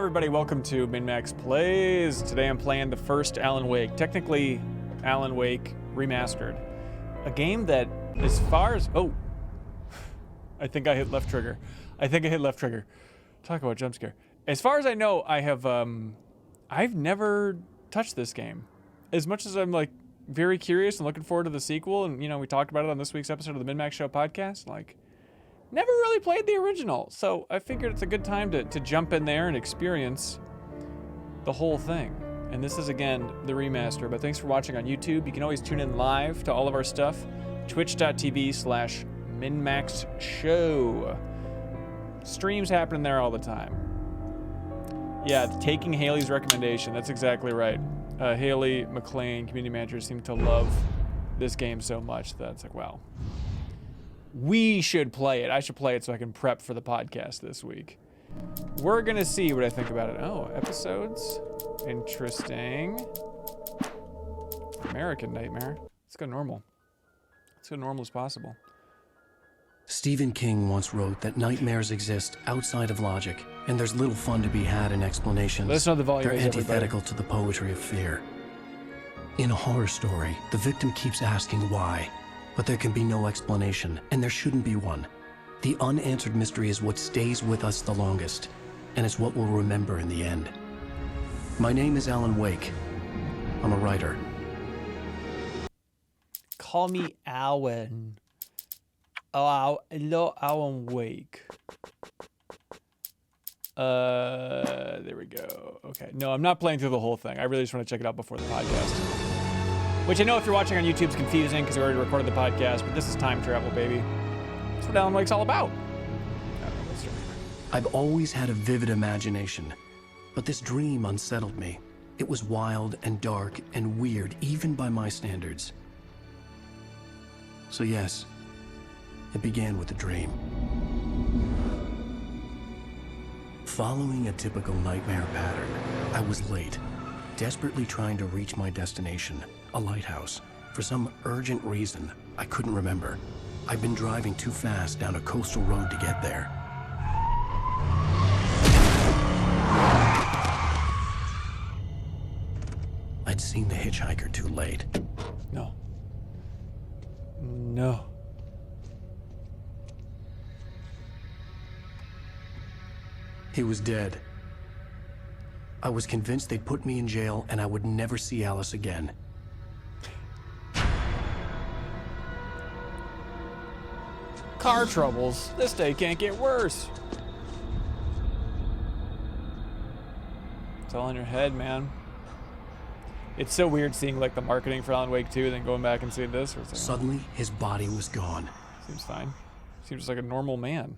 everybody, welcome to MinnMax Plays. Today I'm playing the first Alan Wake, technically Alan Wake Remastered. A game that, as far as, oh, I think I hit left trigger. Talk about jump scare. As far as I know, I've never touched this game. As much as I'm like very curious and looking forward to the sequel, and you know, we talked about it on this week's episode of the MinnMax Show podcast, like, never really played the original, so I figured it's a good time to jump in there and experience the whole thing. And this is, again, the remaster, but thanks for watching on YouTube. You can always tune in live to all of our stuff, twitch.tv/MinnMaxShow. Streams happening there all the time. Yeah, taking Haley's recommendation, that's exactly right. Haley McLean, community manager, seemed to love this game so much that it's like, wow. We should play it. I should play it so I can prep for the podcast this week. We're gonna see what I think about it. Oh, episodes. Interesting. American Nightmare. Let's go normal. Let's go normal as possible. Stephen King once wrote that nightmares exist outside of logic, and there's little fun to be had in explanations. Let's know the volume. They're antithetical to the poetry of fear. In a horror story, the victim keeps asking why. But there can be no explanation, and there shouldn't be one. The unanswered mystery is what stays with us the longest, and it's what we'll remember in the end. My name is Alan Wake. I'm a writer. Call me Alan. Oh, hello, Alan Wake. There we go. Okay, no, I'm not playing through the whole thing. I really just want to check it out before the podcast. Which I know if you're watching on YouTube is confusing because we already recorded the podcast, but this is time travel, baby. That's what Alan Wake's all about. I've always had a vivid imagination, but this dream unsettled me. It was wild and dark and weird, even by my standards. So yes, it began with a dream. Following a typical nightmare pattern, I was late, desperately trying to reach my destination, a lighthouse. For some urgent reason, I couldn't remember. I'd been driving too fast down a coastal road to get there. I'd seen the hitchhiker too late. No. No. He was dead. I was convinced they'd put me in jail and I would never see Alice again. Car troubles. This day can't get worse. It's all in your head, man. It's so weird seeing like the marketing for Alan Wake 2 and then going back and seeing this. Like, suddenly, his body was gone. Seems fine. Seems like a normal man.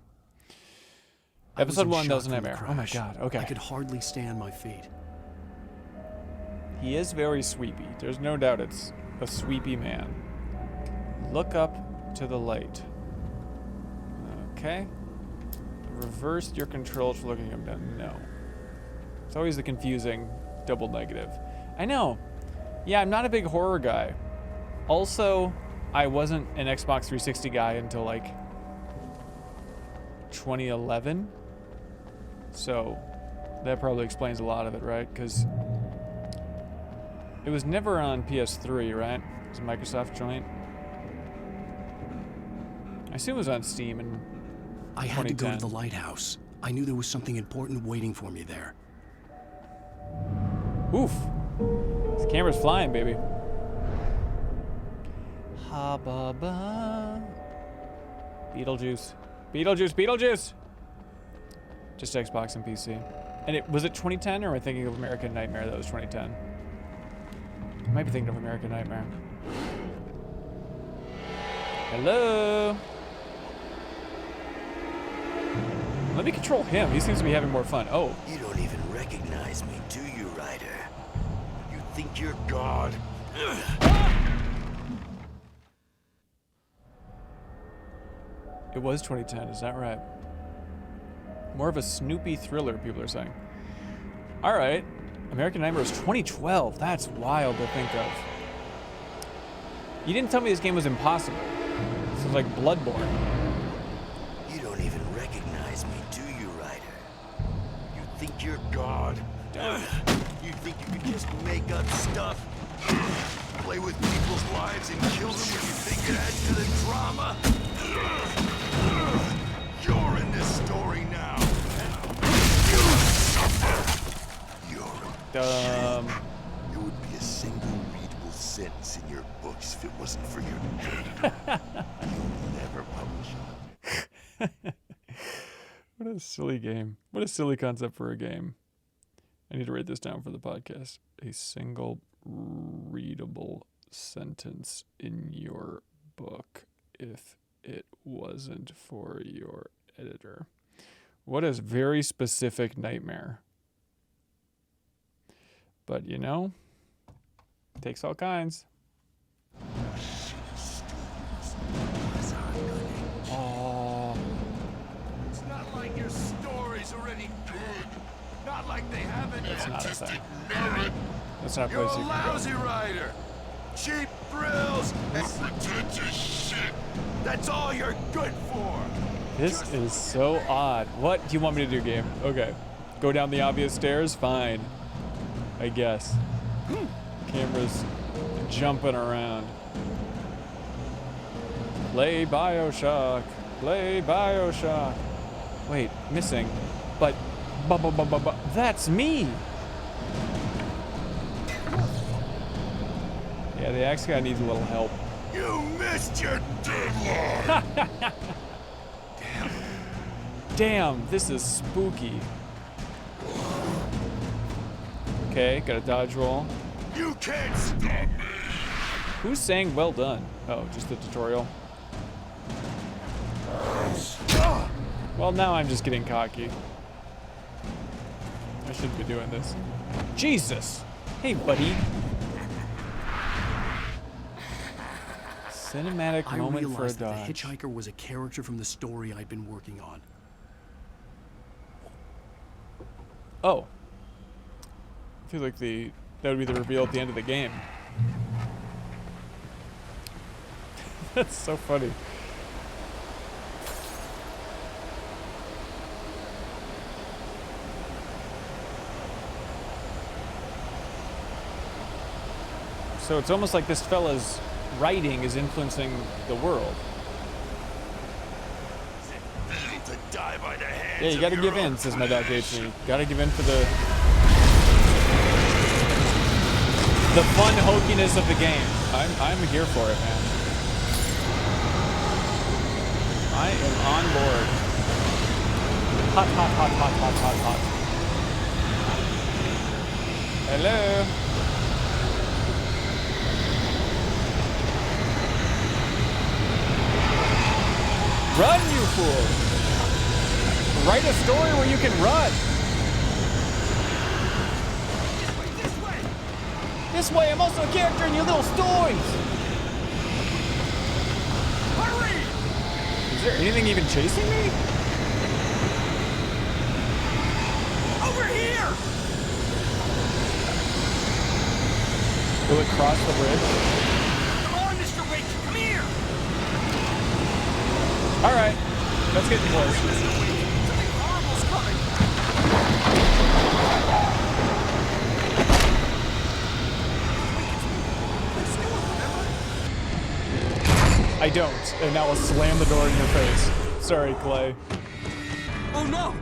Episode 1 doesn't have air. Oh my god, okay. I could hardly stay on my feet. He is very sweepy. There's no doubt it's a sweepy man. Look up to the light. Okay. Reverse your controls for looking him down. No. It's always the confusing double negative. I know. Yeah, I'm not a big horror guy. Also, I wasn't an Xbox 360 guy until like 2011. So that probably explains a lot of it, right? Because it was never on PS3, right? It was a Microsoft joint. I assume it was on Steam in I had to go to the lighthouse. I knew there was something important waiting for me there. Oof. This camera's flying, baby. Ha ba ba. Beetlejuice. Beetlejuice, Beetlejuice! Just Xbox and PC. And was it 2010 or am I thinking of American Nightmare that was 2010? I might be thinking of American Nightmare. Hello? Let me control him. He seems to be having more fun. Oh. You don't even recognize me, do you, Ryder? You think you're God? It was 2010, is that right? More of a Snoopy thriller, people are saying. All right. American Nightmare was 2012. That's wild to think of. You didn't tell me this game was impossible. This was like Bloodborne. You don't even recognize me, do you, Ryder? You think think you're God? You think you can just make up stuff? Play with people's lives and kill them when you think it adds to the drama? You're in this story now. You suffer. You're a It would be a single readable sentence in your books if it wasn't for your good. You'll never publish it. What a silly game. What a silly concept for a game. I need to write this down for the podcast. A single readable sentence in your book if it wasn't for your editor. What a very specific nightmare. But you know, takes all kinds. Oh. It's not like your stories are any good. Not like they haven't. That's not a thing. Merit. That's not a You're place a you can lousy writer. Cheap thrills and pretentious shit. That's all you're good for. This is so odd. What do you want me to do, game? Okay. Go down the obvious stairs? Fine. I guess. Camera's jumping around. Play Bioshock. Play Bioshock. Wait, missing. But, that's me! Yeah, the axe guy needs a little help. You missed your deadline. Damn, this is spooky. Okay, got a dodge roll. You can't stop me. Who's saying well done? Oh, just the tutorial. Well, now I'm just getting cocky. I shouldn't be doing this. Jesus! Hey, buddy. Cinematic moment for a realized that dodge. the hitchhiker was a character from the story I'd been working on. Oh. I feel like that would be the reveal at the end of the game. That's so funny. So it's almost like this fella's writing is influencing the world. To die by the hands Yeah, you gotta of give your in, own says my dog hates flesh. me. Gotta give in for the fun hokiness of the game. I'm here for it, man. I am on board. Hot, hot, hot, hot, hot, hot, hot. Hello. Run, you fool! Write a story where you can run. This way, I'm also a character in your little stories. Hurry! Is there anything even chasing me? Over here! Will it cross the bridge? Come on, Mr. Wake, come here! All right, let's get close. Something horrible's coming! I don't, and that will slam the door in your face. Sorry, Clay. Oh no!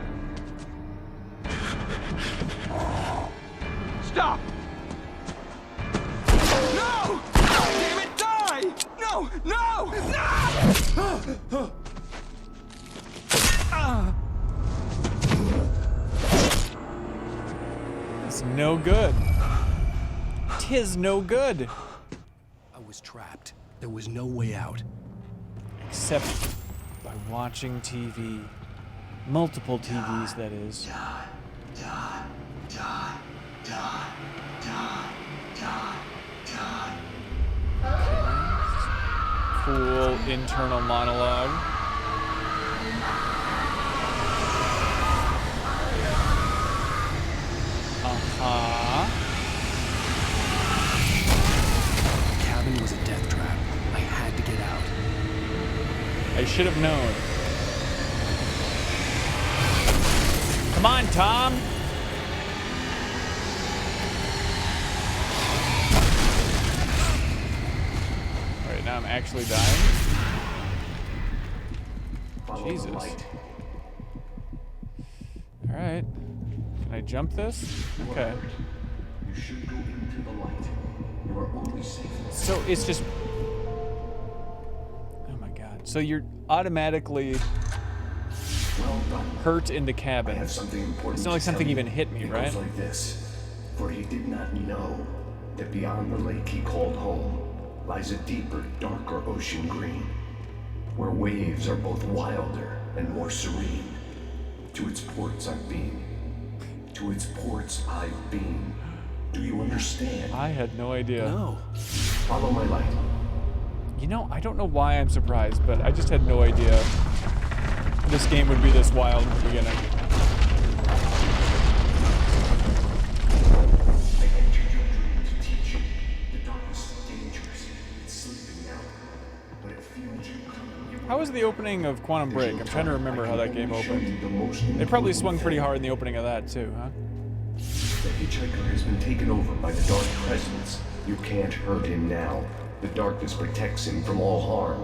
Stop! No! Damn it, die! No! No! No! It's no good. 'Tis no good. I was trapped. There was no way out. Except by watching TV. Multiple TVs, that is. Cool internal monologue. The cabin was a death trap. I had to get out. I should have known. Come on, Tom. actually dying. Jesus. Alright. Can I jump this? Okay. You should go into the light. You are only safe. So it's just... Oh my god. So you're automatically Well done. hurt in the I cabin. have something important It's not like to something tell you. even hit me, It right? goes like this. For he did not know that beyond the lake he called home lies a deeper, darker ocean green, where waves are both wilder and more serene. To its ports I've been. To its ports I've been. Do you understand? I had no idea. No. Follow my light. You know, I don't know why I'm surprised, but I just had no idea this game would be this wild in the beginning. I entered your dream to teach you. The darkness is dangerous. It's sleeping now. But it feels you coming. How was the opening of Quantum Break? I'm trying to remember how that game opened. They probably swung pretty hard in the opening of that too, huh? The hitchhiker has been taken over by the dark presence. You can't hurt him now. The darkness protects him from all harm.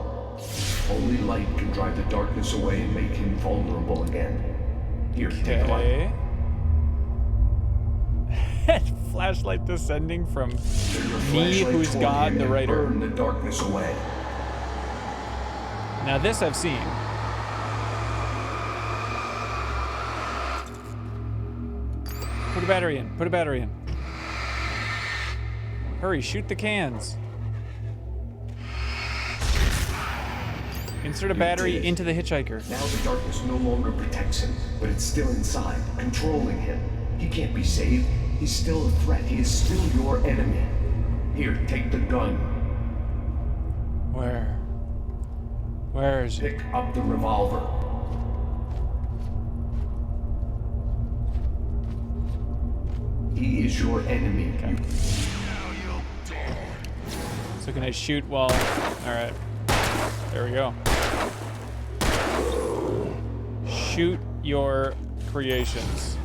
Only light can drive the darkness away and make him vulnerable again. Here, take the light. Okay. Flashlight descending from me, Flashlight who's toward God, him the and writer. burn the darkness away. Now this I've seen. Put a battery in. Put a battery in. Hurry, shoot the cans. Insert a battery into the hitchhiker. Now the darkness no longer protects him, but it's still inside, controlling him. He can't be saved. He's still a threat. He is still your enemy. Here, take the gun. Where? Where is it? Pick up the revolver. He is your enemy. Okay. So can I shoot while... Alright. There we go. Shoot your creations.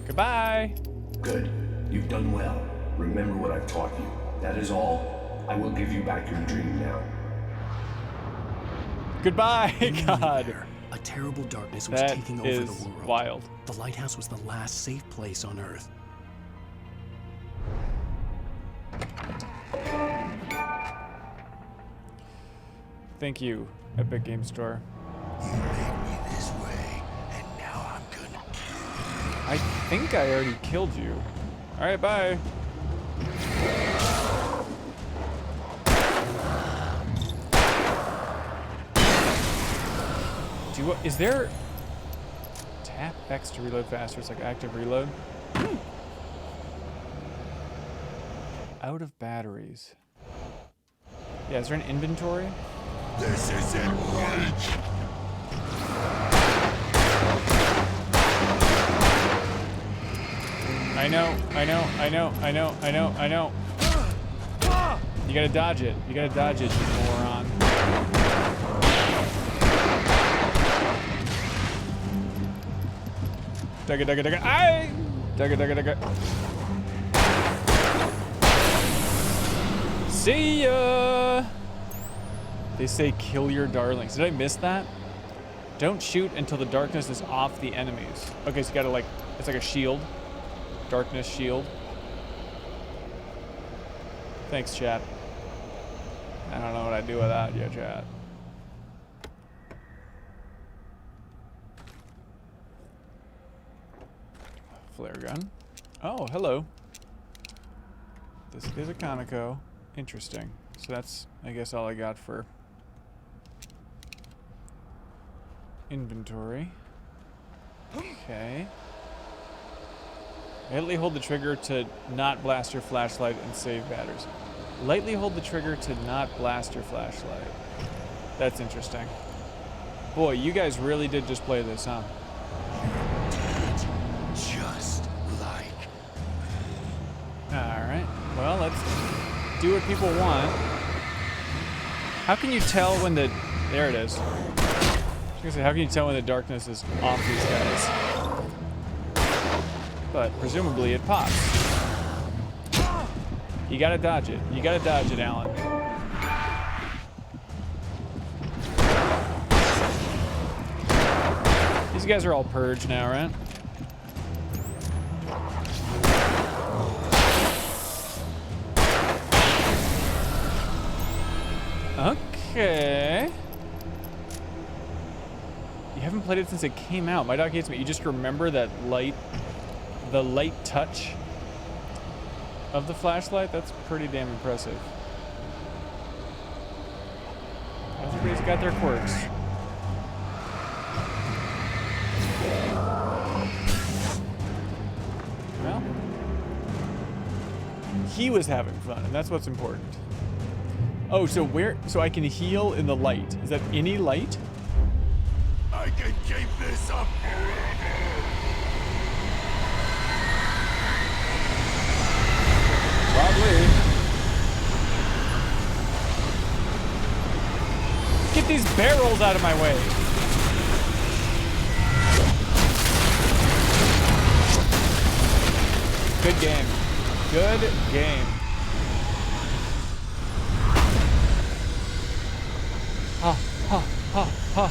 Goodbye! Good. You've done well. Remember what I've taught you. That is all. I will give you back your dream now. Goodbye, God! There, a terrible darkness was That taking over is the world. wild. The lighthouse was the last safe place on Earth. Thank you, Epic Game Store. You made me this way, and now I'm gonna kill you. I think I already killed you. Alright, bye. Is there... Tap X to reload faster, it's like active reload. Out of batteries. Yeah, is there an inventory? This isn't right. I know. You gotta dodge it. You moron. Dugga. Aye! Dugga. See ya! They say kill your darlings. Did I miss that? Don't shoot until the darkness is off the enemies. Okay, so you gotta it's like a shield. Darkness shield. Thanks, chat. I don't know what I'd do without you, chat. Flare gun. Oh, hello. This is a Conoco. Interesting. So that's, I guess, all I got for inventory. Okay. Lightly hold the trigger to not blast your flashlight and save batteries. Lightly hold the trigger to not blast your flashlight. That's interesting. Boy, you guys really did just play this, huh? Just like. Alright. Well, let's do what people want. How can you tell when the... There it is. I was gonna say, how can you tell when the darkness is off these guys? But presumably it pops. You gotta dodge it. You gotta dodge it, Alan. These guys are all purged now, right? Okay. You haven't played it since it came out. My dog hates me. You just remember that light, the light touch of the flashlight? That's pretty damn impressive. Everybody's got their quirks. Well, he was having fun, and that's what's important. Oh, so I can heal in the light. Is that any light? I can keep this up forever. Probably. Get these barrels out of my way. Good game. Good game. Ha, ha, ha, ha.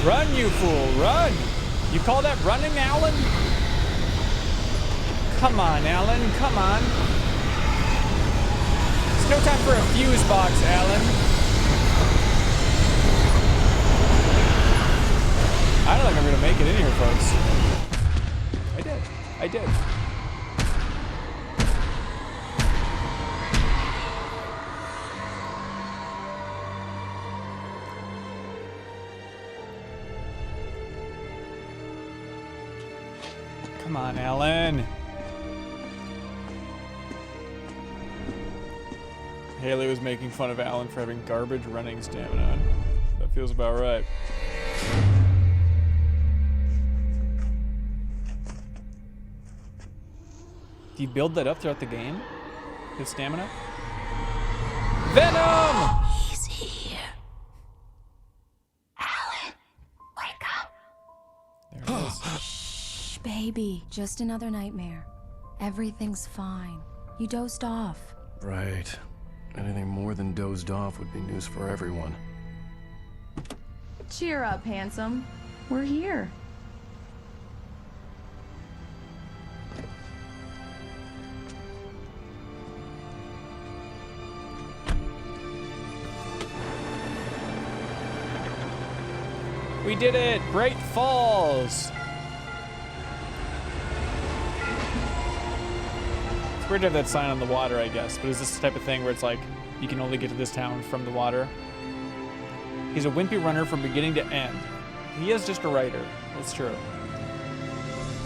Run, you fool, run! You call that running, Alan? Come on, Alan, come on. It's no time for a fuse box, Alan. I don't think I'm gonna make it in here, folks. I did. I did. Come on, Alan. Haley was making fun of Alan for having garbage running stamina. That feels about right. Do you build that up throughout the game? His stamina? Venom! He's here. Alan, wake up. There it is. Shh, baby. Just another nightmare. Everything's fine. You dozed off. Right. Anything more than dozed off would be news for everyone. Cheer up, handsome. We're here. We did it! Bright Falls! It's weird to have that sign on the water, I guess, but is this the type of thing where it's like, you can only get to this town from the water? He's a wimpy runner from beginning to end. He is just a writer. That's true.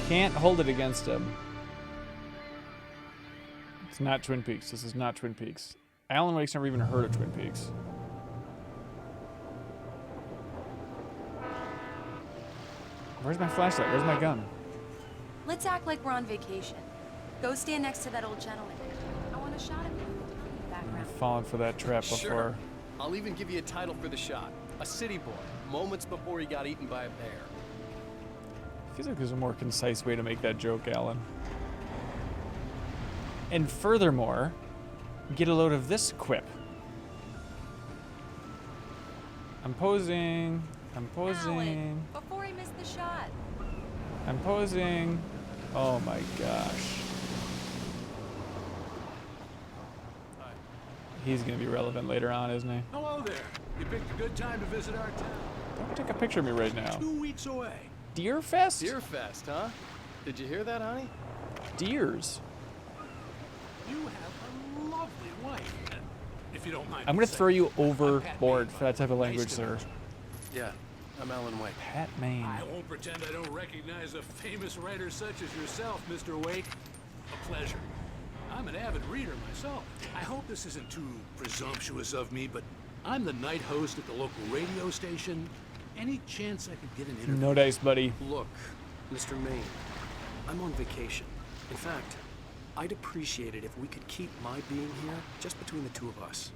Can't hold it against him. It's not Twin Peaks. This is not Twin Peaks. Alan Wake's never even heard of Twin Peaks. Where's my flashlight? Where's my gun? Let's act like we're on vacation. Go stand next to that old gentleman. I want a shot of you in the background. I've fallen for that trap before. Sure. I'll even give you a title for the shot. A city boy, moments before he got eaten by a bear. Feels like there's a more concise way to make that joke, Alan. And furthermore, get a load of this quip. I'm posing. I'm posing. Alan, before he missed the shot. I'm posing. Oh my gosh. He's gonna be relevant later on, isn't he? Hello there. You picked a good time to visit our town. Don't take a picture of me right now. 2 weeks away. Deer Fest? Deer Fest, huh? Did you hear that, honey? Deers. You have a lovely wife. If you don't mind. I'm me gonna saying. throw you I'm Pat overboard Maine, for that type of nice language, to sir. meet you. Yeah, I'm Alan Wake. Pat Maine. I won't pretend I don't recognize a famous writer such as yourself, Mr. Wake. A pleasure. I'm an avid reader myself. I hope this isn't too presumptuous of me, but I'm the night host at the local radio station. Any chance I could get an interview? No dice, buddy. Look, Mr. Maine, I'm on vacation. In fact, I'd appreciate it if we could keep my being here just between the two of us.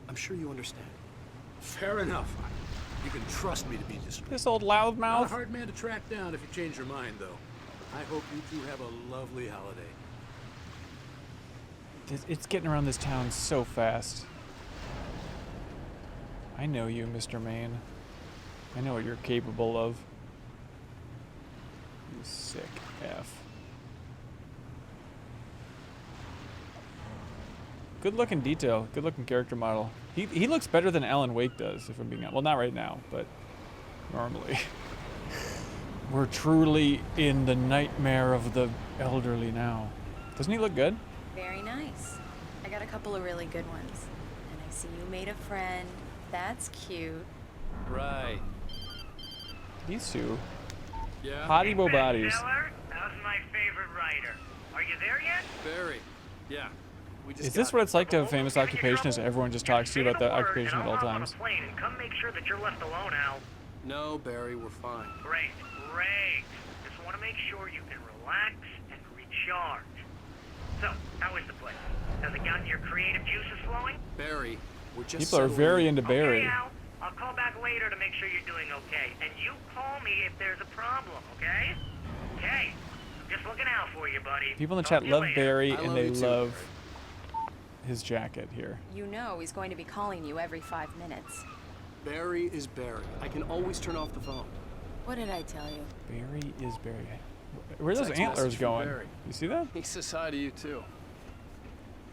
I'm sure you understand. Fair enough. You can trust me to be discreet. This old Not a loudmouth. hard man to track down if you change your mind, though. I hope you two have a lovely holiday. It's getting around this town so fast. I know you, Mr. Maine. I know what you're capable of. You sick F. Good looking detail. Good looking character model. He looks better than Alan Wake does, if I'm being honest. Well, not right now, but normally. We're truly in the nightmare of the elderly now. Doesn't he look good? Very nice. I got a couple of really good ones. And I see you made a friend. That's cute. Right. These two. Yeah? Hottie bo bodies. How's my favorite writer? Are you there yet? Barry. Yeah. We just Is this what it's like to have a famous occupation, as everyone just talks to you about that occupation at all times? Plane and come make sure that you're left alone, Al. No, Barry, we're fine. Great. Just want to make sure you can relax and recharge. So, how is the place? Has it gotten your creative juices flowing? Barry, we're just People are very into Barry. Okay, Al. I'll call back later to make sure you're doing okay. And you call me if there's a problem, okay? Okay. I'm just looking out for you, buddy. People in the Talk chat to you love later. Barry, I and love they you too, love his jacket here. You know he's going to be calling you every 5 minutes. Barry is Barry. I can always turn off the phone. What did I tell you? Barry is Barry. Where are those Text antlers message from going? Barry. You see that? He says hi to you too.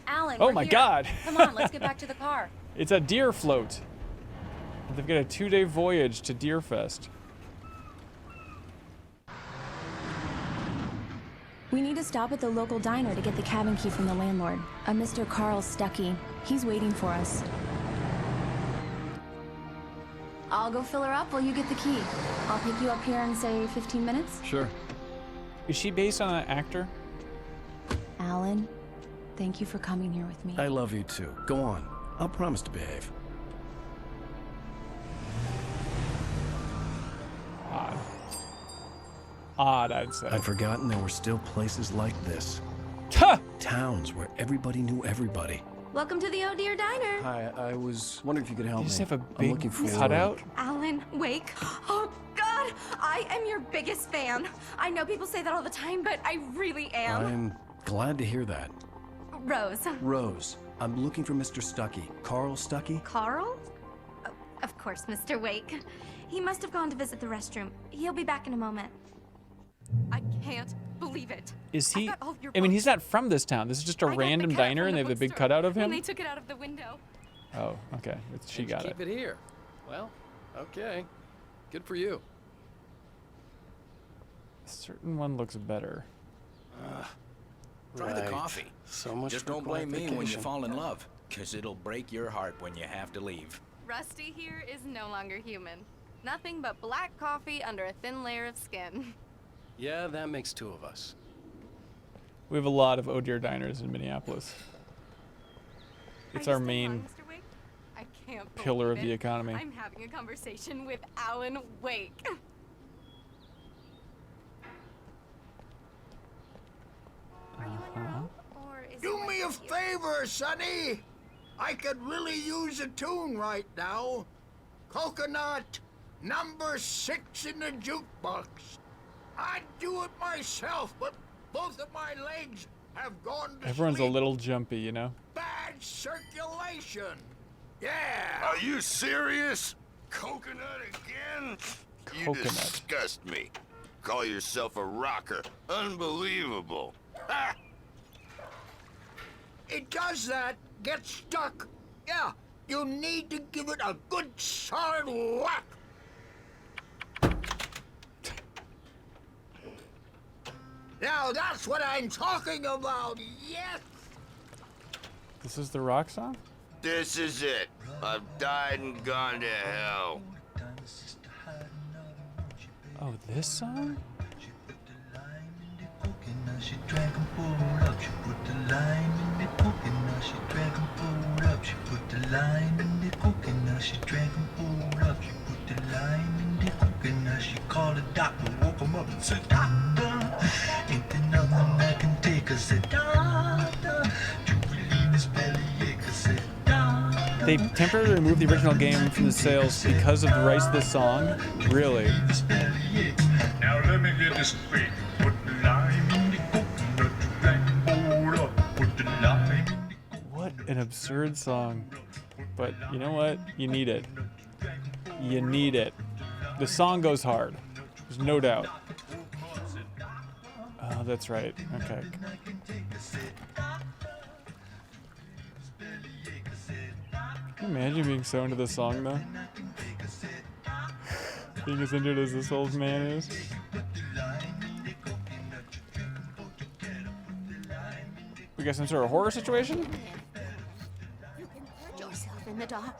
Alan, Oh we're my here. God. Come on, let's get back to the car. It's a deer float. They've got a 2-day voyage to Deerfest. We need to stop at the local diner to get the cabin key from the landlord, a Mr. Carl Stuckey. He's waiting for us. I'll go fill her up while you get the key. I'll pick you up here in, say, 15 minutes. Sure. Is she based on an actor? Alan, thank you for coming here with me. I love you too. Go on. I'll promise to behave. Odd, I'd say. I'd forgotten there were still places like this. Ha! Towns where everybody knew everybody. Welcome to the Oh Dear Diner. Hi, I was wondering if you could help You me. just have a I'm big looking for cutout? Alan Wake. Oh, God. I am your biggest fan. I know people say that all the time, but I really am. I'm glad to hear that. Rose. Rose, I'm looking for Mr. Stuckey. Carl Stuckey? Carl? Oh, of course, Mr. Wake. He must have gone to visit the restroom. He'll be back in a moment. I can't believe it. Is he? got all your I mean, he's books. not from this town. This is just a I got the random cutout diner, from and they have the big bookstore cutout of when him? they took it out of the window. Oh, okay. She got it. Keep it here. Well, okay. Good for you. A certain one looks better. Try the Right. coffee. So much Just for don't blame me when you vacation. fall in love, 'cause it'll break your heart when you have to leave. Rusty here is no longer human. Nothing but black coffee under a thin layer of skin. Yeah, that makes two of us. We have a lot of Oh Dear diners in Minneapolis. It's Are you our still main on, Mr. Wake? I can't pillar of believe the it. economy. I'm having a conversation with Alan Wake. Are you on your own? Or is Do it me a with you? favor, Sonny. I could really use a tune right now. Coconut, number 6 in the jukebox. I'd do it myself, but both of my legs have gone to Everyone's a sleep. little jumpy, you know? Bad circulation. Yeah. Are you serious? Coconut again? You Coconut. disgust me. Call yourself a rocker. Unbelievable. Ha! It does that. Get stuck. Yeah, you need to give it a good solid whack. Now that's what I'm talking about, yes! This is the rock song? This is it. I've died and gone to hell. Oh, this song? She drank and poured up. She put the lime in the coconut. She drank and poured up. She put the lime in the coconut. She drank and poured up. She put the lime in the coconut. She called the doctor, woke him up and said, "Doctor, ain't there nothing I can take?" I said, "Doctor, do you believe this bellyache?" I said, "Doctor." They temporarily removed the original game from the sales because of the rights to this song? Really? Now let me get this straight. Put the lime An absurd song. But you know what? You need it. You need it. The song goes hard. There's no doubt. Oh, that's right. Okay. Can you imagine being so into the song, though? Being as into it as this old man is. We got some sort of horror situation? You can hurt yourself in the dark.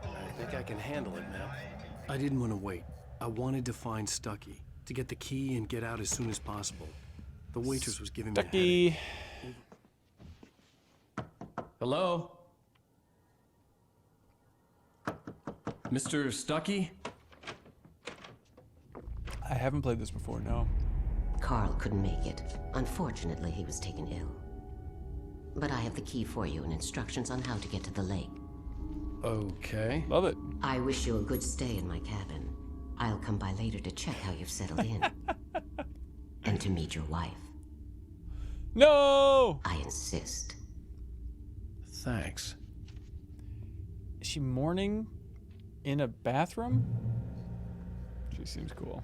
I think I can handle it, ma'am. I didn't want to wait. I wanted to find Stucky, to get the key and get out as soon as possible. The waitress was giving me a headache. Hello? Mr. Stucky? I haven't played this before, no. Carl couldn't make it. Unfortunately, he was taken ill. But I have the key for you and instructions on how to get to the lake. Okay. Love it. I wish you a good stay in my cabin. I'll come by later to check how you've settled in. And to meet your wife. No! I insist. Thanks. Is she mourning in a bathroom? She seems cool.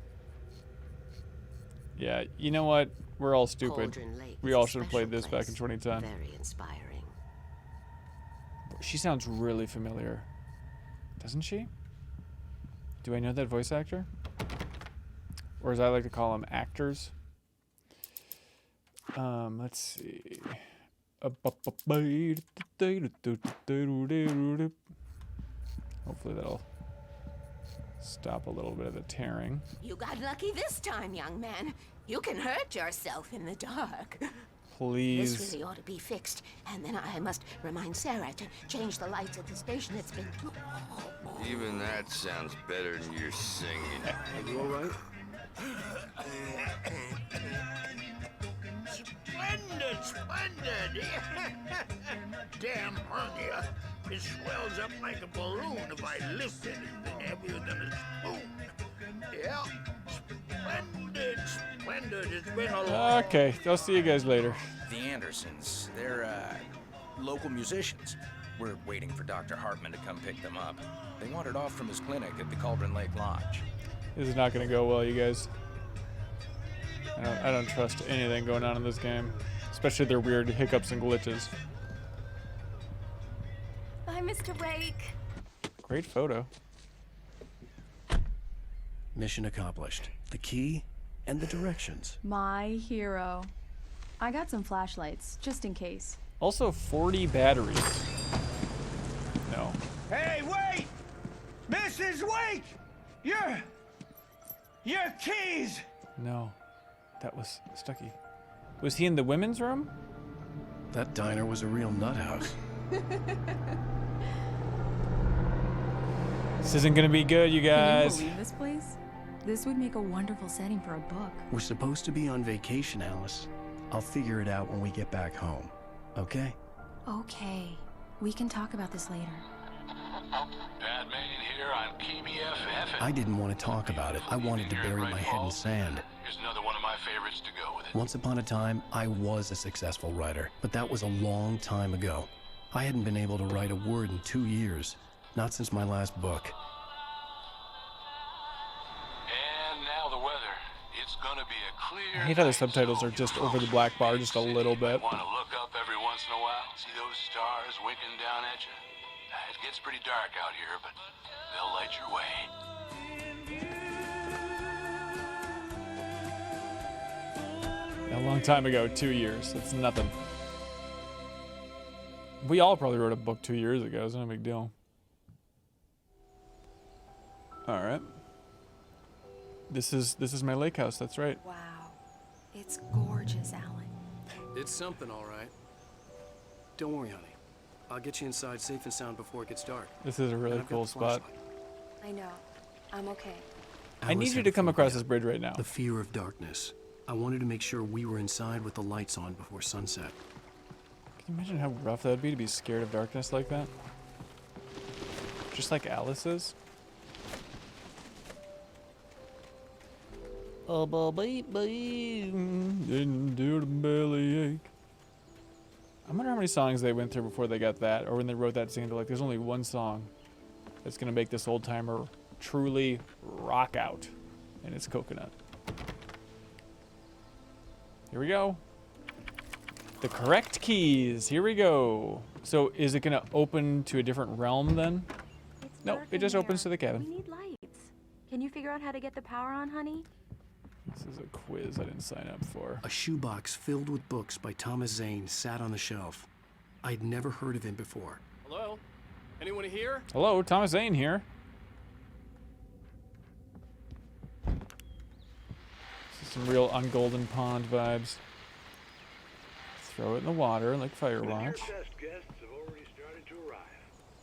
Yeah, you know what? We're all stupid. We all should have played this back in 2010. Very inspiring. She sounds really familiar. Doesn't she? Do I know that voice actor? Or as I like to call them, actors. Let's see. Hopefully that'll stop a little bit of the tearing. You got lucky this time, young man. You can hurt yourself in the dark. Please. This really ought to be fixed. And then I must remind Sarah to change the lights at the station. It's been... Even that sounds better than your singing. Are you all right? Splendid, splendid! Damn hernia. It swells up like a balloon if I lift anything heavier than a spoon. Yeah. Splendid, splendid. It's been a long... Okay, I'll see you guys later. The Andersons, they're, local musicians. We're waiting for Dr. Hartman to come pick them up. They wandered off from his clinic at the Cauldron Lake Lodge. This is not going to go well, you guys. I don't trust anything going on in this game, especially their weird hiccups and glitches. Bye, Mr. Wake. Great photo. Mission accomplished. The key and the directions. My hero. I got some flashlights, just in case. Also 40 batteries. No. Hey, wait! Mrs. Wake! Your keys! No. That was Stucky. Was he in the women's room? That diner was a real nut house. This isn't gonna be good, you guys. Can you believe this place? This would make a wonderful setting for a book. We're supposed to be on vacation, Alice. I'll figure it out when we get back home. Okay? Okay. We can talk about this later. Bad Main here on KBFF. I didn't want to talk about it. I wanted to bury my head in sand. Here's another one of my favorites to go with it. Once upon a time, I was a successful writer, but that was a long time ago. I hadn't been able to write a word in 2 years, not since my last book. And now the weather. It's gonna be a clear. I hate how the subtitles are just over the black bar just a little bit. Want to look up every once in a while, see those stars winking down at you. It gets pretty dark out here, but they'll light your way. A long time ago, 2 years. That's nothing. We all probably wrote a book 2 years ago. It's not a big deal. All right. This is my lake house. That's right. Wow. It's gorgeous, Alan. It's something, all right. Don't worry, honey. I'll get you inside safe and sound before it gets dark. This is a really cool spot. I know. I'm okay. I need you to come across this bridge right now. The fear of darkness. I wanted to make sure we were inside with the lights on before sunset. Can you imagine how rough that would be to be scared of darkness like that? Just like Alice is. Oh, baby, didn't do the bellyache. wonder how many songs they went through before they got that, or when they wrote that scene. They're like, there's only one song that's gonna make this old timer truly rock out, and it's Coconut. Here we go. The correct keys. Here we go. So is it gonna open to a different realm then? No, it just opens to the cabin. We need lights. Can you figure out how to get the power on, honey? This is a quiz I didn't sign up for. A shoebox filled with books by Thomas Zane sat on the shelf. I'd never heard of him before. Hello? Anyone here? Hello, Thomas Zane here. This is some real Ungolden Pond vibes. Throw it in the water like Firewatch. Best guests have already started to arrive.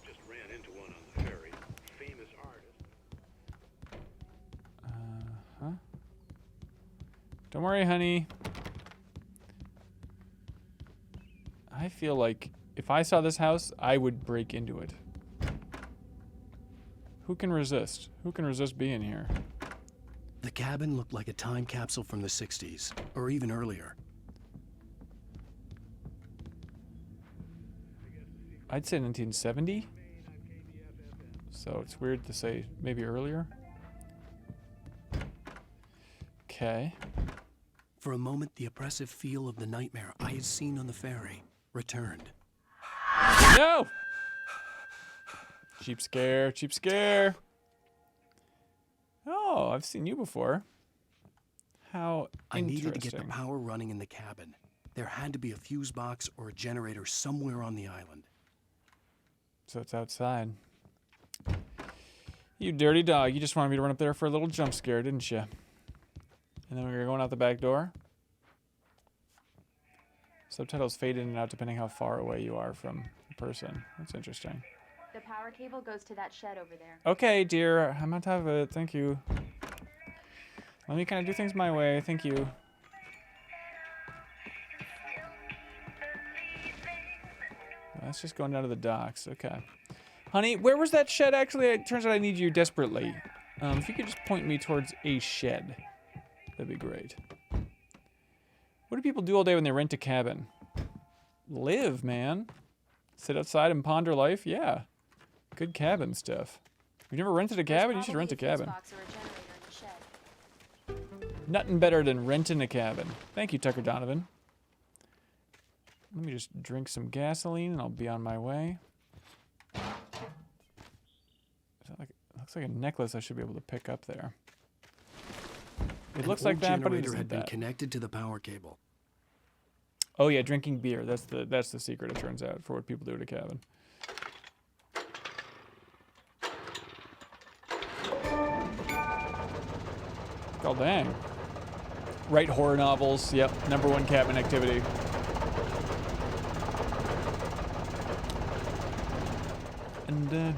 Just ran into one on the ferry. Famous artist. Huh? Don't worry, honey. I feel like if I saw this house, I would break into it. Who can resist? Who can resist being here? The cabin looked like a time capsule from the 60s, or even earlier. I'd say 1970. So it's weird to say maybe earlier. Okay. For a moment, the oppressive feel of the nightmare I had seen on the ferry returned. No! Cheap scare, cheap scare. Oh, I've seen you before. How I interesting. needed to get the power running in the cabin. There had to be a fuse box or a generator somewhere on the island. So it's outside. You dirty dog. You just wanted me to run up there for a little jump scare, didn't you? And then we're going out the back door. Subtitles fade in and out depending how far away you are from the person. That's interesting. The power cable goes to that shed over there. Okay, dear. I'm on top of it. Thank you. Let me kind of do things my way. Thank you. That's just going down to the docks. Okay. Honey, where was that shed actually? It turns out I need you desperately. If you could just point me towards a shed, that'd be great. What do people do all day when they rent a cabin? Live, man. Sit outside and ponder life? Yeah. Good cabin stuff. You've never rented a cabin? You should rent a cabin. Nothing better than renting a cabin. Thank you, Tucker Donovan. Let me just drink some gasoline and I'll be on my way. Is that like, looks like a necklace I should be able to pick up there. It looks like that, but it isn't had been that. connected to the power cable. Oh yeah, drinking beer. That's the secret, it turns out, for what people do at a cabin. Oh dang. Write horror novels. Yep, #1 cabin activity. Good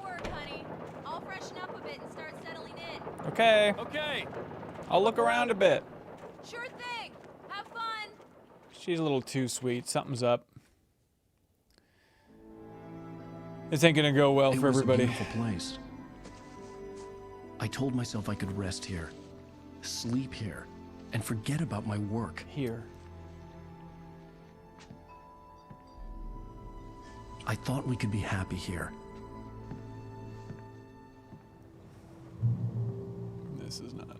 work, honey. I'll freshen up a bit and start settling in. Okay. Okay. I'll look around a bit. Sure thing. Have fun. She's a little too sweet. Something's up. This ain't gonna go well for everybody. It was a beautiful place. I told myself I could rest here, sleep here, and forget about my work. Here. I thought we could be happy here. This is not.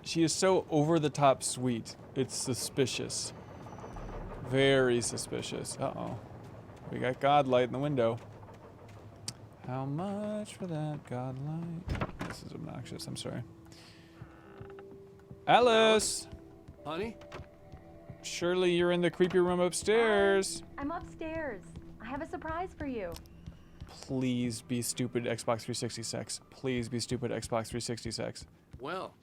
She is so over the top sweet. It's suspicious. Very suspicious. Uh-oh. We got Godlight in the window. How much for that Godlight? This is obnoxious. I'm sorry. Alice! Honey? Surely you're in the creepy room upstairs. I'm upstairs. I have a surprise for you. Please be stupid Xbox 360 sex. Please be stupid Xbox 360 sex. Well,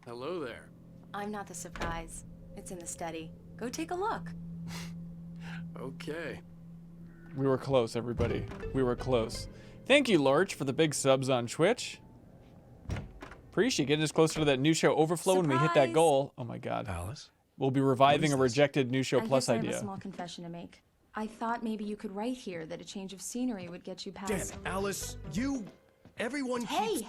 hello there. I'm not the surprise. It's in the study. Go take a look. Okay. We were close, everybody. We were close. Thank you, Lorch, for the big subs on Twitch. Appreciate getting us closer to that new show overflow when we hit that goal. Oh my god. Alice? We'll be reviving a rejected new show plus I idea. have a small confession to make. I thought maybe you could write here that a change of scenery would get you past... Damn it, Alice, everyone Hey,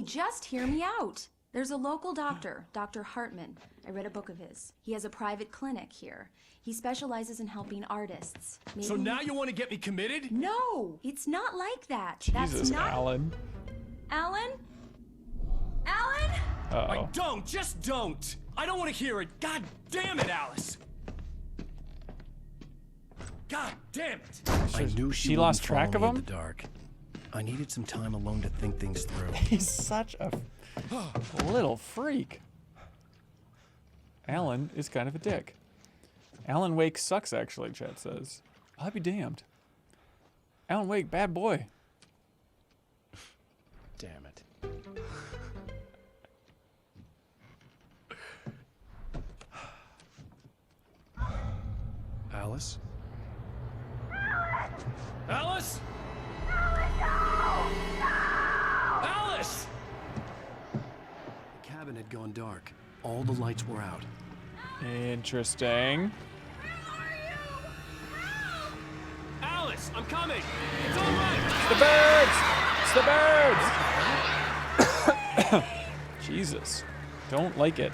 just hear me out. There's a local doctor, Dr. Hartman. I read a book of his. He has a private clinic here. He specializes in helping artists. So now you want to get me committed? No, it's not like that. Jesus, That's not... Alan. Alan? Alan? Uh-oh. I don't, just don't. I don't want to hear it. God damn it, Alice. God damn it. I knew she lost track of him? In the dark. I needed some time alone to think things through. He's such a little freak. Alan is kind of a dick. Alan Wake sucks, actually, chat says. I'll be damned. Alan Wake, bad boy. Damn it. Alice? Alice? Alice! The cabin had gone dark. All the lights were out. Interesting. Alice, I'm coming. It's all right. It's the birds! It's the birds! Jesus. Don't like it.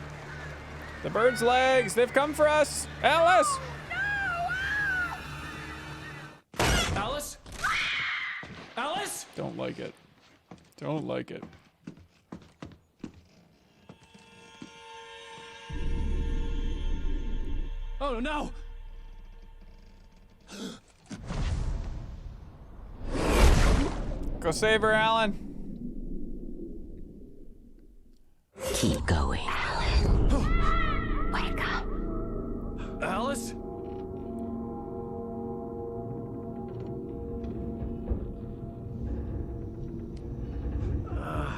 The birds' legs, they've come for us! Alice! Alice? Alice? Don't like it. Don't like it. Oh no! Go save her, Alan. Keep going. Wake up. Alice?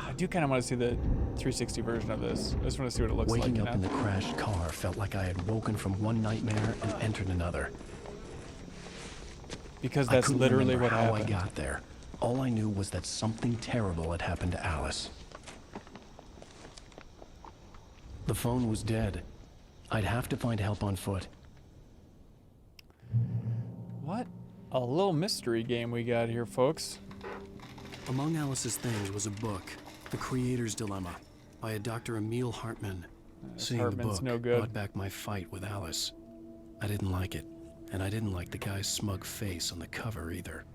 I do kind of want to see the 360 version of this. I just want to see what it looks like. Waking up in the crashed car felt like I had woken from one nightmare and entered another. Because that's literally what happened. I got there. All I knew was that something terrible had happened to Alice. The phone was dead. I'd have to find help on foot. What a little mystery game we got here, folks. Among Alice's things was a book, The Creator's Dilemma, by a Dr. Emil Hartman. Seeing Hartman's the book no good. brought back my fight with Alice. I didn't like it, and I didn't like the guy's smug face on the cover either.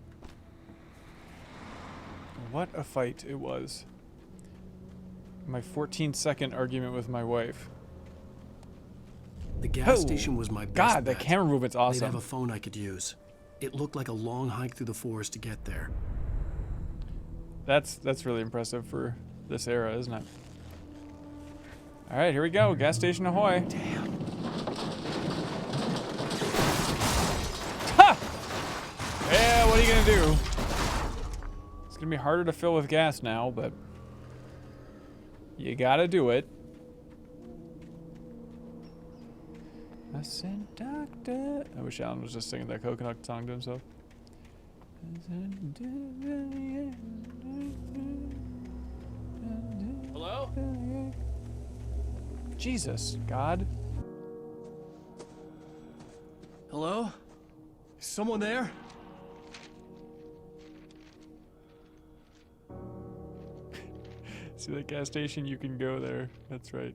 What a fight it was. My 14-second argument with my wife. The gas station was my best God, the bet. camera movement's They'd awesome. have a phone I could use. It looked like a long hike through the forest to get there. That's really impressive for this era, isn't it? All right, here we go. Gas station ahoy. Damn. Ha! Yeah, what are you gonna do? It's gonna be harder to fill with gas now, but you gotta do it. I said, doctor. I wish Alan was just singing that coconut song to himself. Hello? Jesus, God. Hello? Is someone there? See that gas station? You can go there. That's right.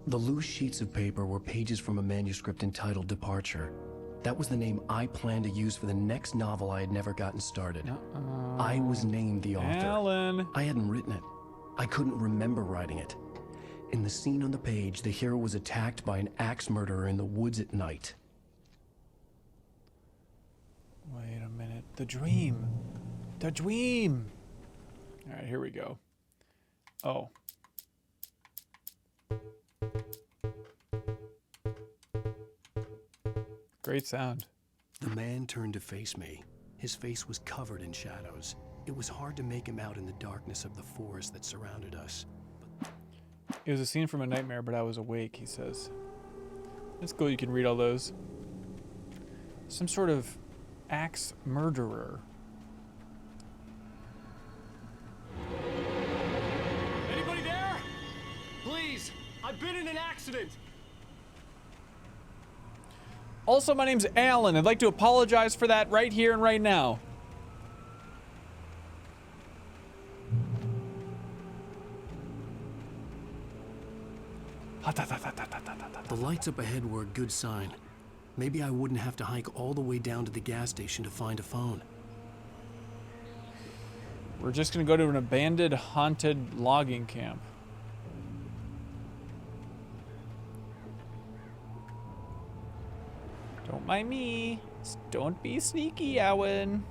The loose sheets of paper were pages from a manuscript entitled Departure. That was the name I planned to use for the next novel I had never gotten started. I was named the author. Alan. I hadn't written it. I couldn't remember writing it. In the scene on the page, the hero was attacked by an axe murderer in the woods at night. Wait a minute. The dream. The dream. All right, here we go. Oh. Great sound. The man turned to face me. His face was covered in shadows. It was hard to make him out in the darkness of the forest that surrounded us. It was a scene from a nightmare, but I was awake, he says. That's cool, you can read all those. Some sort of axe murderer. Anybody there? Please, I've been in an accident. Also, my name's Alan. I'd like to apologize for that right here and right now. The lights up ahead were a good sign. Maybe I wouldn't have to hike all the way down to the gas station to find a phone. We're just gonna go to an abandoned, haunted logging camp. Don't mind me. Don't be sneaky, Owen.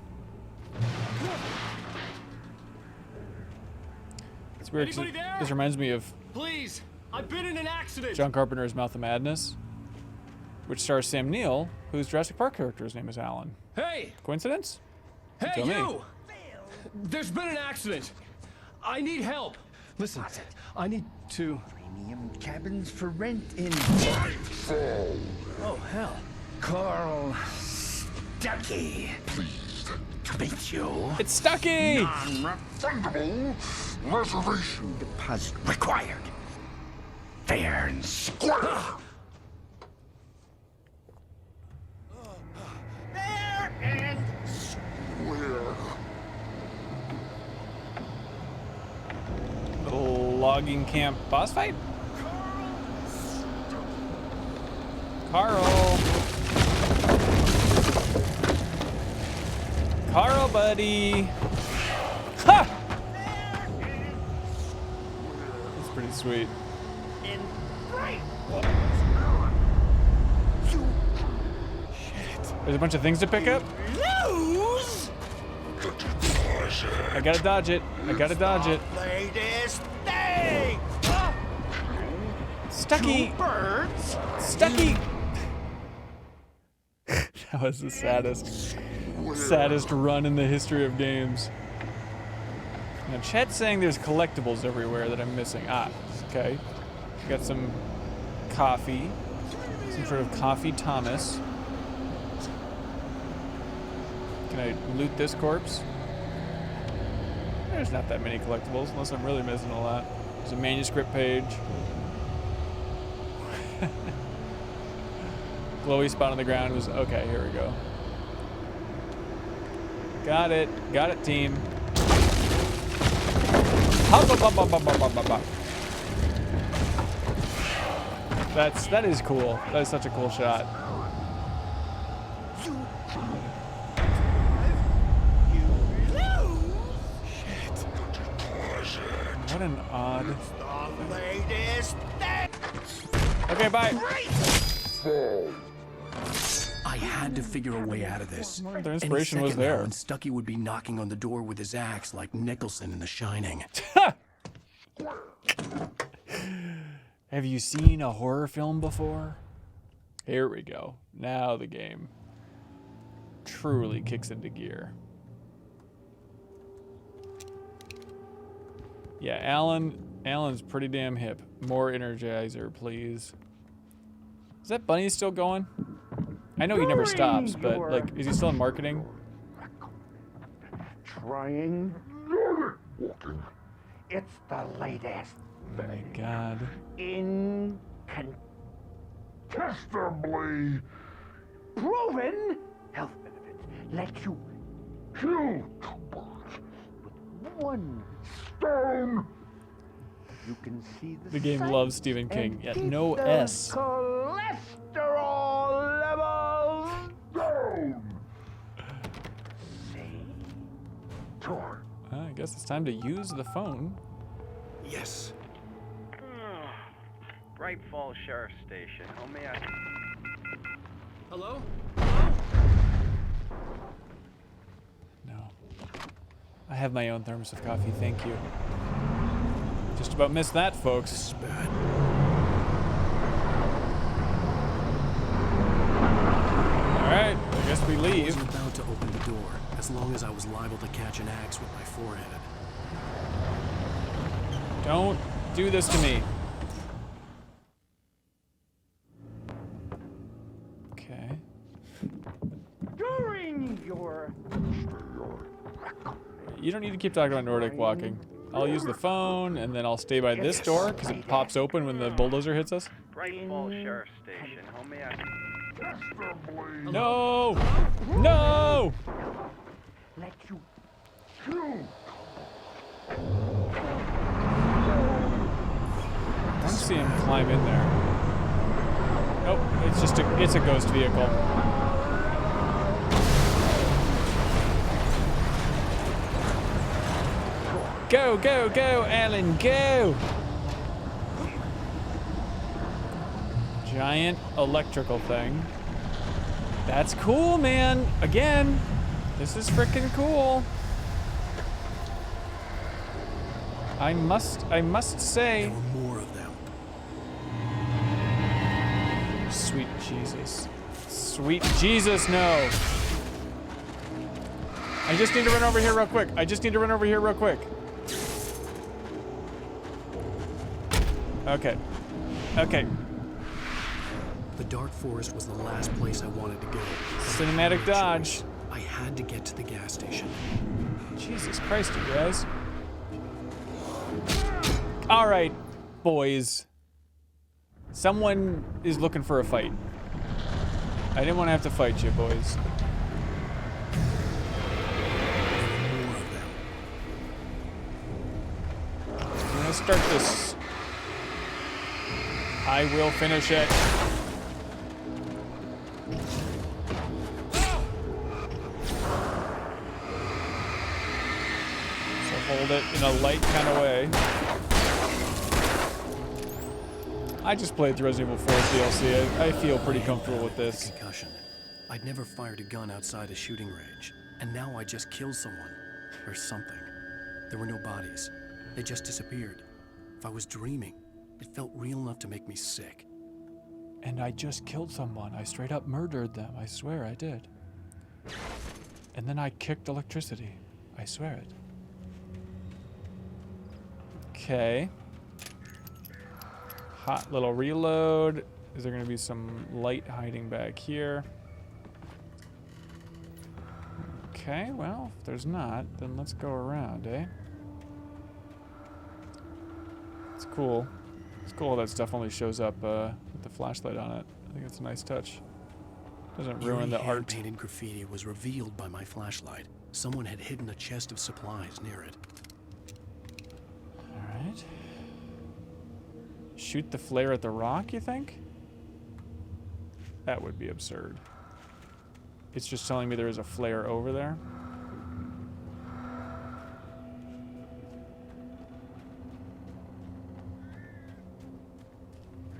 It's weird. Anybody there? This reminds me of Please, I've been in an accident. John Carpenter's Mouth of Madness, which stars Sam Neill, whose Jurassic Park character's name is Alan. Hey! Coincidence? Hey, Tell me. you! There's been an accident. I need help. Listen, I need to... Premium cabins for rent in... Oh, hell. Carl Stucky. Pleased to meet you. It's Stucky! Non-refundable reservation deposit required. Fair and square. Fair and square. Little logging camp boss fight? Carl! Carl, buddy! Ha! That's pretty sweet. There's a bunch of things to pick up? Lose! I gotta dodge it. I gotta dodge it. Latest thing! Stucky! Birds! Stucky! That was the saddest run in the history of games. Now, chat's saying there's collectibles everywhere that I'm missing. Ah, okay. Got some coffee. Some sort of coffee Thomas. Can I loot this corpse? There's not that many collectibles, unless I'm really missing a lot. There's a manuscript page. Glowy spot on the ground was... Okay, here we go. Got it. Got it, team. That is cool. That is such a cool shot. What an odd... Okay, bye. I had to figure a way out of this. The inspiration was there. And Stucky would be knocking on the door with his axe like Nicholson in The Shining. Have you seen a horror film before? Here we go. Now the game truly kicks into gear. Yeah, Alan's pretty damn hip. More Energizer, please. Is that bunny still going? I know he never stops, but like, is he still in marketing? Trying. It's the latest. Oh my God. Incontestably proven health benefits let you kill tumors with one stone. You can see the game loves Stephen King. Yeah, no the S. Cholesterol levels down. See? Torn. I guess it's time to use the phone. Yes. Bright Falls Sheriff Station. How may I... Hello? No. I have my own thermos of coffee, thank you. Just about missed that, folks. This is bad. Alright, I guess we I leave. wasn't about to open the door, as long as I was liable to catch an axe with my forehead. Don't do this to me. Okay. During your... You don't need to keep talking about Nordic walking. I'll use the phone, and then I'll stay by this door, because it pops open when the bulldozer hits us. Bright Falls Sheriff Station. How may I... No! No! Let you kill. That's see him climb in there. Oh, it's just it's a ghost vehicle. Go, go, go, Alan, go! Giant electrical thing. That's cool, man. Again, this is freaking cool. I must say. There were more of them. Sweet Jesus. Sweet Jesus, no. I just need to run over here real quick. Okay. Okay. The dark forest was the last place I wanted to go. Cinematic dodge. I had to get to the gas station. Jesus Christ, you guys. All right, boys. Someone is looking for a fight. I didn't want to have to fight you, boys. I'm gonna start this. I will finish it. So hold it in a light kind of way. I just played through Resident Evil 4's DLC. I feel pretty comfortable with this. Concussion. I'd never fired a gun outside a shooting range, and now I just killed someone. Or something. There were no bodies. They just disappeared. If I was dreaming, it felt real enough to make me sick. And I just killed someone. I straight up murdered them. I swear I did. And then I kicked electricity. I swear it. Okay. Hot little reload. Is there gonna be some light hiding back here? Okay, well, if there's not, then let's go around, eh? It's cool. It's cool that stuff only shows up with the flashlight on it. I think it's a nice touch. Doesn't ruin the art. Painted graffiti was revealed by my flashlight. Someone had hidden a chest of supplies near it. Alright. Shoot the flare at the rock, you think? That would be absurd. It's just telling me there is a flare over there.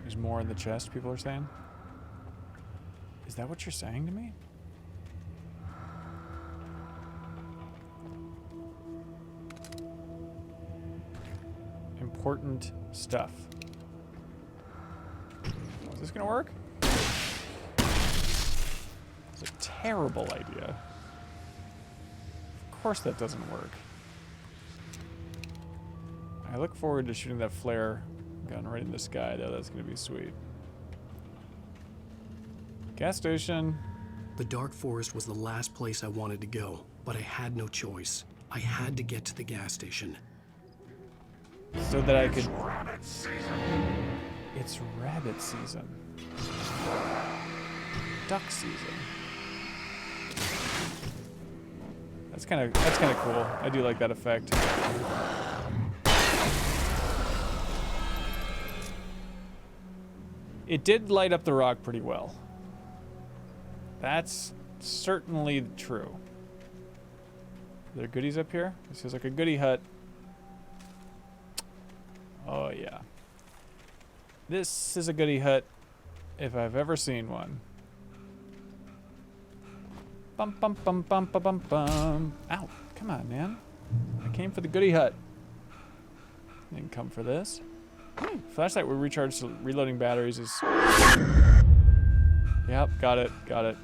There's more in the chest, people are saying. Is that what you're saying to me? Important stuff. Is this gonna work? It's a terrible idea. Of course that doesn't work. I look forward to shooting that flare gun right in the sky, though. That's gonna be sweet. Gas station. The dark forest was the last place I wanted to go, but I had no choice. I had to get to the gas station. So that I could... It's rabbit season. Duck season. That's kind of cool. I do like that effect. It did light up the rock pretty well. That's certainly true. Are there goodies up here? This feels like a goodie hut. Oh yeah. This is a goodie hut if I've ever seen one. Bum bum bum bum bum bum bum. Ow, come on, man. I came for the goodie hut. Didn't come for this. Flashlight will recharge reloading batteries is... Yep, got it, got it.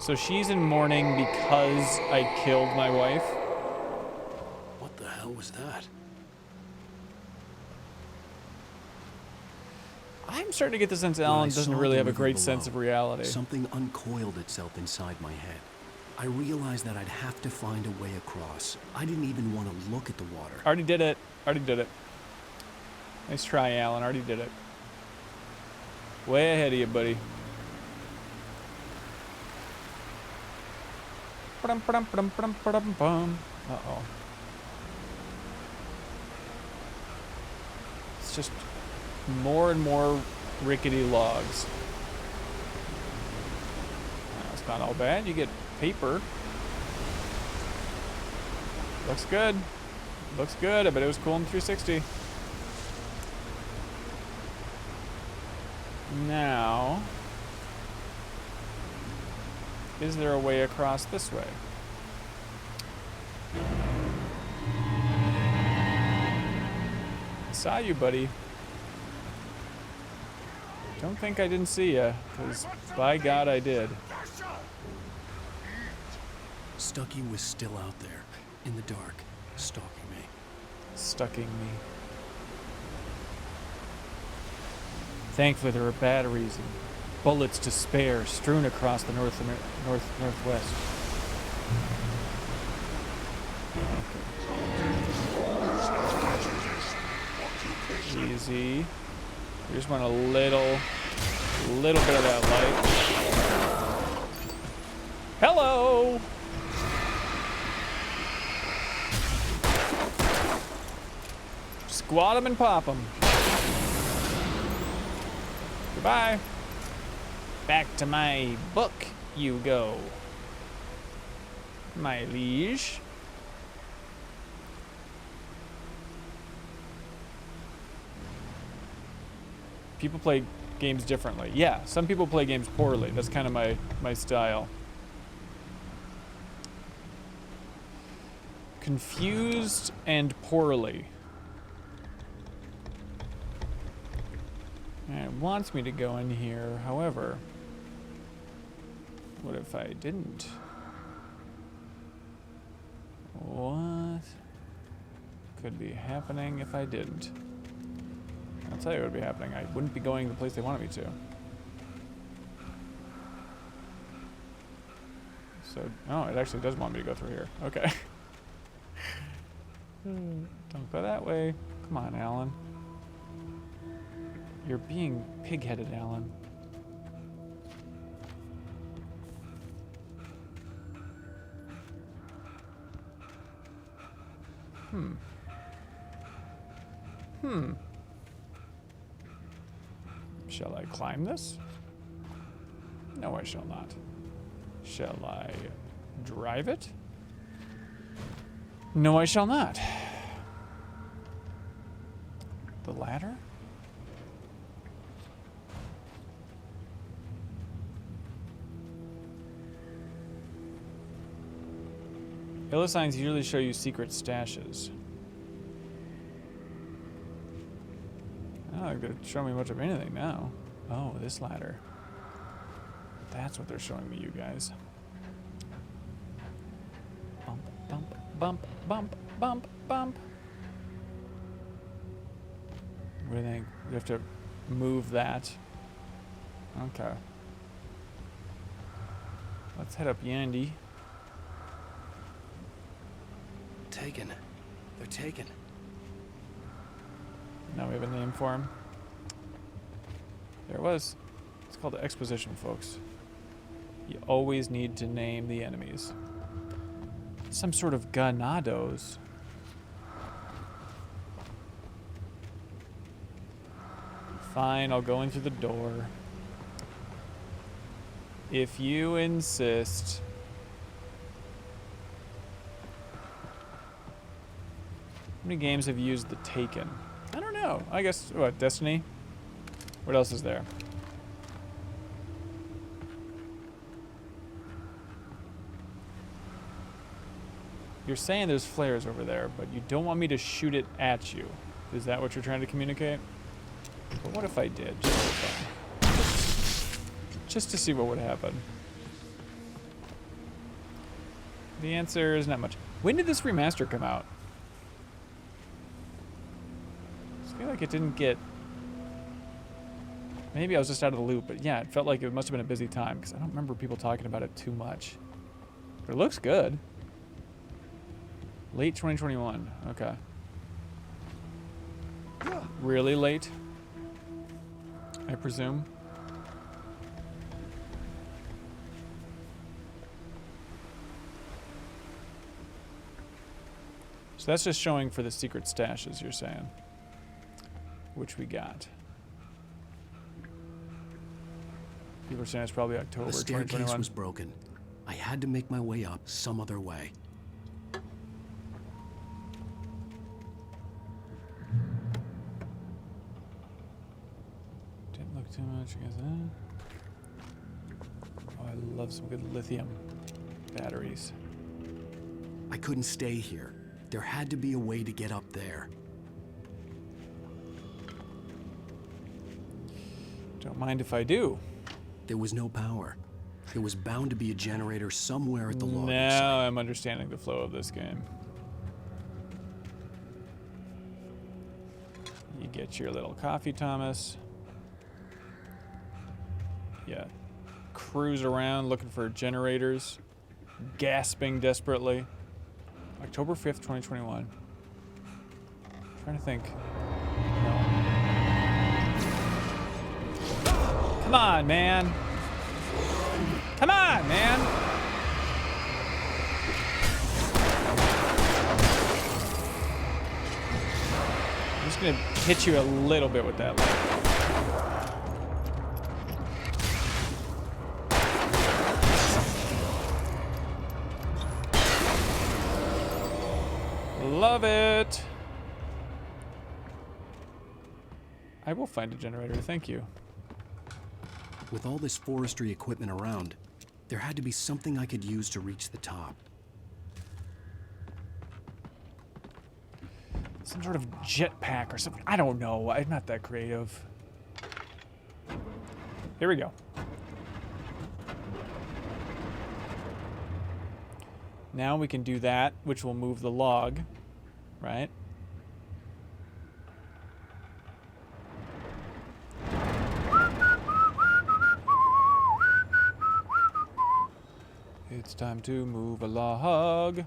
So she's in mourning because I killed my wife. What the hell was that? I'm starting to get the sense Alan doesn't really have a great sense of reality. Something uncoiled itself inside my head. I realized that I'd have to find a way across. I didn't even want to look at the water. Already did it. Already did it. Nice try, Alan. Already did it. Way ahead of you, buddy. Uh-oh. It's just more and more rickety logs. It's not all bad. You get paper. Looks good. Looks good. I bet it was cool in 360. Now, is there a way across this way? I saw you, buddy. Don't think I didn't see you, because by God I did. Stucky was still out there, in the dark, stalking me. Stucking me. Thankfully, there were batteries and bullets to spare strewn across the northwest. Easy. We just want a little bit of that light. Hello! Squat them and pop them. Goodbye. Back to my book you go, my liege. People play games differently. Yeah, some people play games poorly. That's kind of my style. Confused and poorly. And it wants me to go in here, however, what if I didn't? What could be happening if I didn't? I'll tell you what would be happening. I wouldn't be going the place they wanted me to. So, oh, it actually does want me to go through here. Okay. Don't go that way. Come on, Alan. You're being pig-headed, Alan. Shall I climb this? No, I shall not. Shall I drive it? No, I shall not. The ladder? Yellow signs usually show you secret stashes. I don't think they're showing me much of anything now. Oh, this ladder. That's what they're showing me, you guys. Bump, bump, bump, bump, bump, bump. What do you think? We have to move that. Okay. Let's head up Yandy. Taken. They're taken. Now we have a name for him. There it was. It's called exposition, folks. You always need to name the enemies. Some sort of ganados. Fine, I'll go in through the door. If you insist. How many games have used the Taken? I don't know. I guess, what, Destiny? What else is there? You're saying there's flares over there, but you don't want me to shoot it at you. Is that what you're trying to communicate? But what if I did? Just for fun. Just to see what would happen. The answer is not much. When did this remaster come out? I feel like it didn't get... Maybe I was just out of the loop, but yeah, it felt like it must have been a busy time because I don't remember people talking about it too much. But it looks good. Late 2021. Okay. Really late? I presume. So that's just showing for the secret stashes, you're saying. Which we got. People are saying it's probably October The staircase 2021. was broken. I had to make my way up some other way. Didn't look too much, I guess. Oh, I love some good lithium batteries. I couldn't stay here. There had to be a way to get up there. Don't mind if I do. There was no power. There was bound to be a generator somewhere at the logging site. Now I'm understanding the flow of this game. You get your little coffee, Thomas. Yeah. Cruise around looking for generators, gasping desperately. October 5th, 2021. Trying to think. No. Come on, man. Come on, man. I'm just gonna hit you a little bit with that light. Love it. I will find a generator, thank you. With all this forestry equipment around, there had to be something I could use to reach the top. Some sort of jetpack or something. I don't know. I'm not that creative. Here we go. Now we can do that, which will move the log, right? It's time to move a log.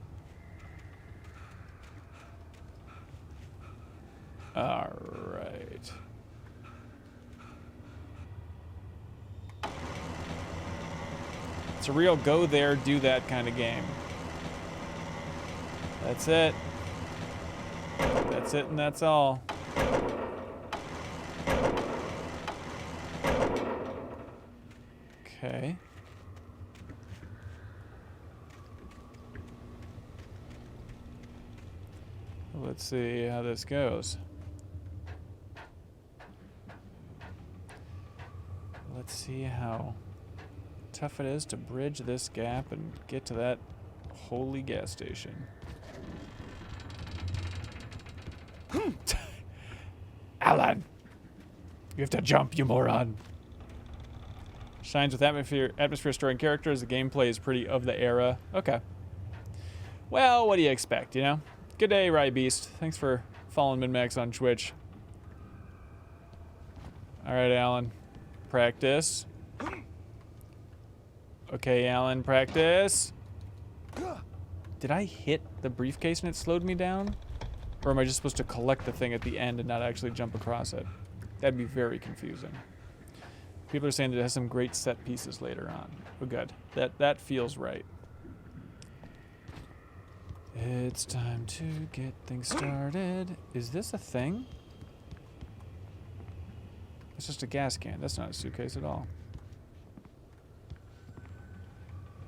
All right. It's a real go there, do that kind of game. That's it. That's it and that's all. Okay. Let's see how this goes. Let's see how tough it is to bridge this gap and get to that holy gas station. Alan! You have to jump, you moron. Shines with atmosphere storing characters. The gameplay is pretty of the era. Okay. Well, what do you expect, you know? Good day, Rybeast. Thanks for following MinnMax on Twitch. Alright, Alan. Practice. Okay, Alan, practice. Did I hit the briefcase and it slowed me down? Or am I just supposed to collect the thing at the end and not actually jump across it? That'd be very confusing. People are saying that it has some great set pieces later on. Oh, good. That feels right. It's time to get things started. Is this a thing? It's just a gas can. That's not a suitcase at all.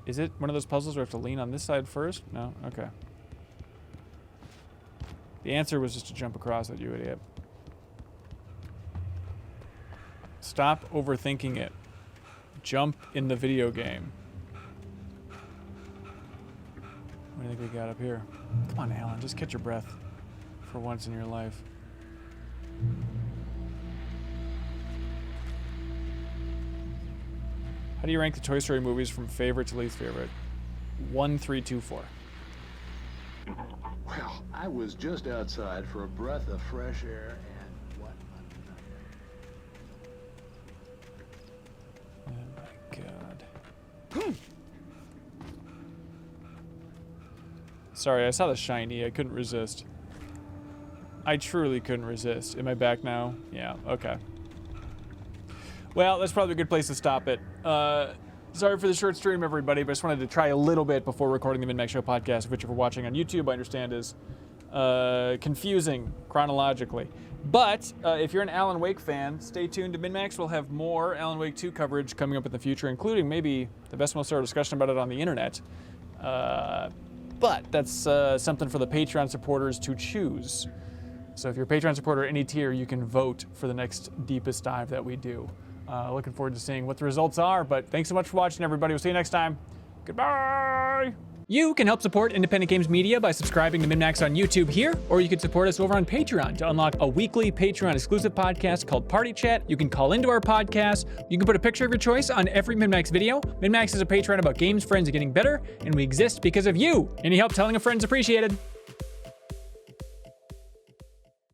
Is it one of those puzzles where I have to lean on this side first? No? Okay. The answer was just to jump across it, you idiot. Stop overthinking it. Jump in the video game. What do you think we got up here? Come on, Alan, just catch your breath for once in your life. How do you rank the Toy Story movies from favorite to least favorite? 1, 3, 2, 4. Well, I was just outside for a breath of fresh air and what Oh my god. Sorry, I saw the shiny. I couldn't resist. I truly couldn't resist. Am I back now? Yeah, okay. Well, that's probably a good place to stop it. Sorry for the short stream, everybody, but I just wanted to try a little bit before recording the MinnMax Show podcast, which if you're watching on YouTube, I understand is confusing chronologically. But if you're an Alan Wake fan, stay tuned to MinnMax. We'll have more Alan Wake 2 coverage coming up in the future, including maybe the best most sort of discussion about it on the internet. But that's something for the Patreon supporters to choose. So if you're a Patreon supporter at any tier, you can vote for the next deepest dive that we do. Looking forward to seeing what the results are, but thanks so much for watching, everybody. We'll see you next time. Goodbye! You can help support independent games media by subscribing to MinnMax on YouTube here, or you can support us over on Patreon to unlock a weekly Patreon exclusive podcast called Party Chat. You can call into our podcast. You can put a picture of your choice on every MinnMax video. MinnMax is a Patreon about games, friends, and getting better, and we exist because of you. Any help telling a friend is appreciated.